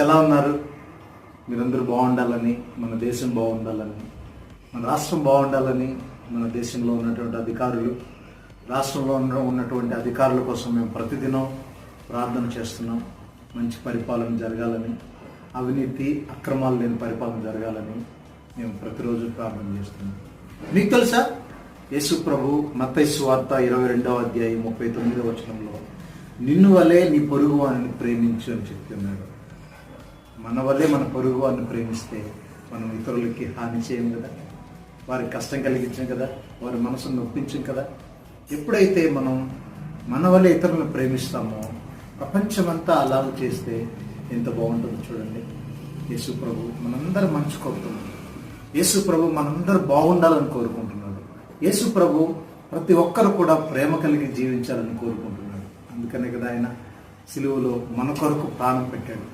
ఎలా ఉన్నారు? మీరందరూ బాగుండాలని, మన దేశం బాగుండాలని, మన రాష్ట్రం బాగుండాలని, మన దేశంలో ఉన్నటువంటి అధికారులు, రాష్ట్రంలో ఉన్నటువంటి అధికారుల కోసం మేము ప్రతిదినం ప్రార్థన చేస్తున్నాం. మంచి పరిపాలన జరగాలని, అవినీతి అక్రమాలు లేని పరిపాలన జరగాలని మేము ప్రతిరోజు ప్రార్థన చేస్తున్నాం. మీకు తెలుసా, యేసు ప్రభు మత్తయి సువార్త 22వ అధ్యాయం 39వ వచనంలో నిన్ను వలే నీ పొరుగు వారిని ప్రేమించు అని చెప్తున్నాడు. మన వల్లే మన పొరుగు వారిని ప్రేమిస్తే మనం ఇతరులకి హాని చేయం కదా, వారికి కష్టం కలిగించాం కదా, వారి మనసును నొప్పించాం కదా. ఎప్పుడైతే మనం మన వల్లే ఇతరులను ప్రేమిస్తామో ప్రపంచమంతా అలా చేస్తే ఎంత బాగుంటుందో చూడండి. యేసు ప్రభు మనందరూ మంచి కోరుతున్నాడు. యేసు ప్రభు మనందరూ బాగుండాలని కోరుకుంటున్నాడు. యేసు ప్రభు ప్రతి ఒక్కరు కూడా ప్రేమ కలిగి జీవించాలని కోరుకుంటున్నాడు. అందుకనే కదా ఆయన సిలువలో మన కొరకు ప్రాణం పెట్టాడు.